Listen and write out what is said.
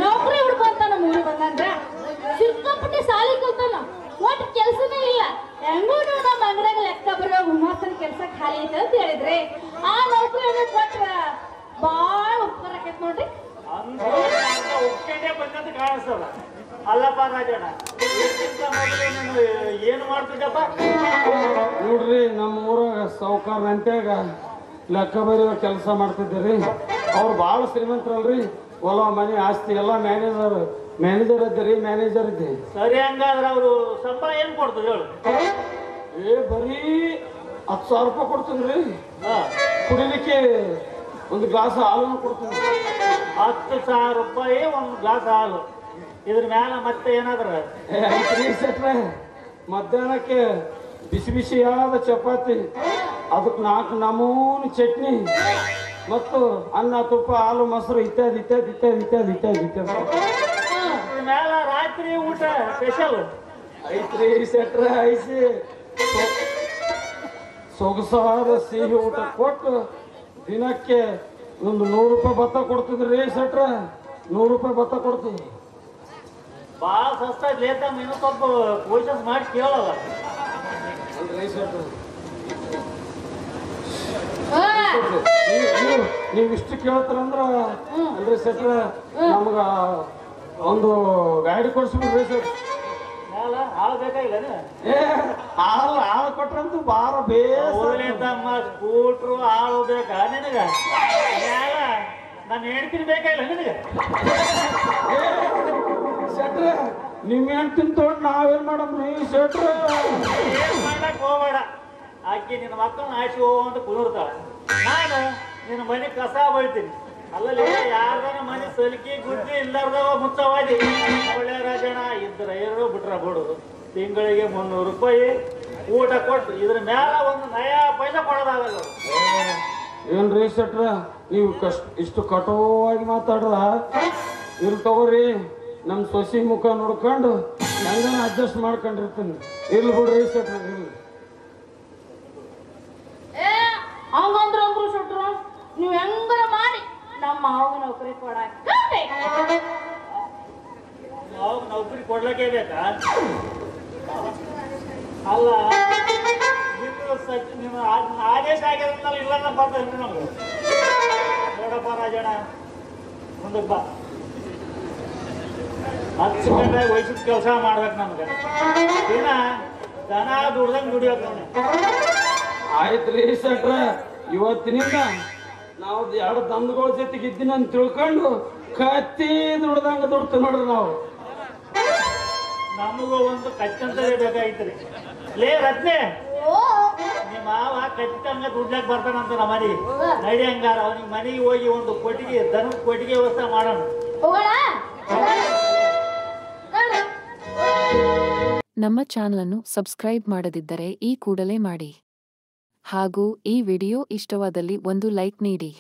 ನೌಕರಿ ಹುಡ್ಕೊಂತ ನಮ್ಮ ಊರಿಗೆ ಬಂದಂದ್ರ ಸಿಕ್ಕಾಪಟ್ಟೆ ಸಾಲಿ ಕಲ್ತಾನ ಒಟ್ಟು ಕೆಲಸನೇ ಇಲ್ಲ ಹೆಂಗೂ ನಮ್ಮ ಅಂಗಡಿಯಾಗ ಲೆಕ್ಕ ಬರೋ ಗುಮಾಸ್ತನ ಕೆಲಸ ಖಾಲಿ ಐತೆ ಅಂತ ಹೇಳಿದ್ರಿ ಆ ನೌಕರಿ ಕೊಟ್ರ ಬಾಳ ಉಪಕಾರ ಆಕೈತ್ ನೋಡ್ರಿ ಒಪ್ಕೊಂಡೇ ಬಂದಂತ ಕಾಣಿಸ್ತದ ಅಲ್ಲಪ್ಪ ರಾಜಣ್ಣ ಏನು ಮಾಡ್ತಿದ್ದಪ್ಪ ನೋಡ್ರಿ ನಮ್ಮ ಊರಾಗ ಸಾವುಕಾರ ಅಂತ್ಯಾಗ ಲೆಕ್ಕ ಬರೆಯುವ ಕೆಲಸ ಮಾಡ್ತಿದ್ದೀರಿ ಅವ್ರು ಭಾಳ ಶ್ರೀಮಂತರಲ್ರಿ ಹೊಲ ಮನೆ ಆಸ್ತಿ ಎಲ್ಲ ಮ್ಯಾನೇಜರ್ ಇದ್ದೀರಿ ಮ್ಯಾನೇಜರ್ ಇದ್ದೆ ಸರಿ ಹಂಗಾದ್ರೆ ಅವರು ಸಂಬಳ ಏನು ಕೊಡ್ತಾರೆ ಹೇಳು ಬರೀ 10,000 ರೂಪಾಯಿ ಕೊಡ್ತೀನಿ ರೀ ಕುಡಿಲಿಕ್ಕೆ ಒಂದು ಗ್ಲಾಸ್ ಹಾಲನ್ನು ಕೊಡ್ತೀನಿ 10,000 ರೂಪಾಯಿ ಒಂದು ಗ್ಲಾಸ್ ಹಾಲು ಇದ್ರ ಮ್ಯಾಲ ಮತ್ತೆ ಏನಾದ್ರ ಸೆಟ್ರೆ ಮಧ್ಯಾಹ್ನಕ್ಕೆ ಬಿಸಿ ಬಿಸಿಯಾದ ಚಪಾತಿ ಅದಕ್ಕೆ 4 ನಮೂನಿ ಚಟ್ನಿ ಮತ್ತು ಅನ್ನ ತುಪ್ಪ ಹಾಲು ಮೊಸರು ಇತ್ಯಾದಿ ಇತ್ಯಾದಿ ಇತ್ಯಾದಿ ಇತ್ಯಾದಿ ಇತ್ಯಾದಿ ಇತ್ಯಾದಿ ಇದ್ರ ಮ್ಯಾಲ ರಾತ್ರಿ ಊಟ ಸ್ಪೆಷಲ್ ಐತ್ರಿ ಸೆಟ್ರೆ ಐಸಿ ಸೊಗಸಾದ ಸಿಹಿ ಊಟ ಕೊಟ್ಟು ದಿನಕ್ಕೆ ಒಂದು 100 ರೂಪಾಯಿ ಭತ್ತ ಕೊಡ್ತಿದ್ರಿ ಸೆಟ್ರೆ 100 ರೂಪಾಯಿ ಭತ್ತ ಕೊಡ್ತಿದ್ರಿ ಭಾಳ ಸಸ್ತ ಲೇತಮ್ಮ ಇನ್ನೂ ಸ್ವಲ್ಪ ಕ್ವಶನ್ಸ್ ಮಾಡಿ ಕೇಳಲ್ಲ ನೀವು ಇಷ್ಟು ಕೇಳ್ತಾರಂದ್ರ ಅಲ್ರಿ ಸೆಟ್ರ ನಮ್ಗ ಒಂದು ಗಾಡಿ ಕೊಡ್ಸ್ಬಿಡ್ರಿ ಸರ್ ಮ್ಯಾಲ ಹಾಳು ಬೇಕಾಗಿಲ್ಲ ಹಾಲು ಕೊಟ್ರಂತೂ ಬಾರ ಬೇಸಮ್ಮ ಸ್ಕೂಟ್ರು ಹಾಳು ಬೇಕಾ ನಿನಗ ಮ್ಯಾಲ ನಾನು ಹೇಳ್ತೀನಿ ಬೇಕಾಗಿಲ್ಲ ನಿನಗೆ ಸೆಟ್ರ ನಿಮ್ ಹೆಂಡ್ತಿನ ತೋಟ ನಾವೇನ್ ಮಾಡಮ್ರಿ ಸೆಟ್ರ ಏನ್ ಮಾಡಕ್ ಹೋಗ್ಬೇಡ ಆಕಿ ನಿನ್ನ ಮಕ್ಕಳನ್ನ ಆಯ್ಸಿ ಅಂತ ಕುದುರ್ತಾಳ ನಾನು ನಿನ್ನ ಮನೆ ಕಸ ಬಳ್ತೀನಿ ಅಲ್ಲಲ್ಲಿ ಯಾರ್ದಾನ ಮನೆ ಸಲಿಕೆ ಗುದ್ದಿ ಇಲ್ಲಾರ್ದವ ಮುಚ್ಚವಾದಿ ಒಳ್ಳೆ ರಾಜಣ್ಣ ಇದ್ರ ಎರಡು ಬಿಟ್ರ ಬಿಡುದು ತಿಂಗಳಿಗೆ 300 ರೂಪಾಯಿ ಊಟ ಕೊಟ್ಟು ಇದ್ರ ಮ್ಯಾಲ ಒಂದು ನಯಾ ಪೈಸಾ ಕೊಡೋದಾಗಲ್ಲ ಏನ್ರಿ ಸೆಟ್ರ ನೀವು ಇಷ್ಟು ಕಟುವಾಗಿ ಮಾತಾಡ್ರ ಇಲ್ ತಗೋರಿ ನಮ್ ಸೊಸಿ ಮುಖ ನೋಡ್ಕೊಂಡು ಹೆಂಗ ಅಡ್ಜಸ್ಟ್ ಮಾಡ್ಕೊಂಡಿರ್ತೀನಿ ಇರ್ಲಿ ಬಿಡ್ರಿ ಸೆಟ್ರ ಇರ್ಲಿ ಹಂಗಂದ್ರ ಅಂದ್ರು ಸುಟ್ರು ನೀವ್ ಹೆಂಗಾರ ಮಾಡಿ ನಮ್ಮ ಮಾವಗ ನೌಕರಿ ಕೊಡಾಕ ನೌಕರಿ ಕೊಡ್ಲಿಕ್ಕೆ ಬೇಕಾ ಅಲ್ಲ ನಿಮ್ಮ ಆದೇಶ ಆಗ್ಯದ ಇಲ್ಲ ಬರ್ತೇನೆ ನಮ್ಗೆ ನೋಡಪ್ಪ ರಾಜಣ್ಣ ಮುಂದಕ್ಕೆ ಬಾ 10 ಗಂಟೆಗೆ ವಯಸ್ಸಿನ ಕೆಲಸ ಮಾಡ್ಬೇಕು ನಮ್ಗೆ ದಿನ ದನ ದುಡ್ದಂಗೆ ದುಡಿಯೋಕೆ ಆಯ್ತ್ರಿ ಸೆಟ್ರ ಇವತ್ತಿನಿಂದ ನಾವು 2 ದಂಧಗಳ ಜೊತೆಗೆ ಇದ್ದೀನಿ ಅಂತ ತಿಳ್ಕೊಂಡು ಕತ್ತಿ ದುಡ್ದಂಗ ದುಡ್ತು ನೋಡ್ರಿ ನಾವು ನಮಗೂ ಒಂದು ಕಚ್ಚಂತಲೇ ಬೇಕಾಗಿತ್ತು ಲೇ ರತ್ನೆ ನಿಮ್ಮ ಮಾವ ಕಚ್ಚಂಗ ದುಡ್ಲಕ್ ಬರ್ತಾನಂತ ನಮ್ಮ ಮನೆಗೆ ನಡಿ ಹಂಗಾರ ಅವನಿಗೆ ಮನೆಗೆ ಹೋಗಿ ಒಂದು ಕೊಟ್ಟಿಗೆ ದನದ ಕೊಟ್ಟಿಗೆ ವ್ಯವಸ್ಥೆ ಮಾಡೋಣ ನಮ್ಮ ಚಾನಲ್ ಅನ್ನು ಸಬ್ಸ್ಕ್ರೈಬ್ ಮಾಡದಿದ್ದರೆ ಈ ಕೂಡಲೇ ಮಾಡಿ ಹಾಗೂ ಈ ವಿಡಿಯೋ ಇಷ್ಟವಾದಲ್ಲಿ ಒಂದು ಲೈಕ್ ನೀಡಿ.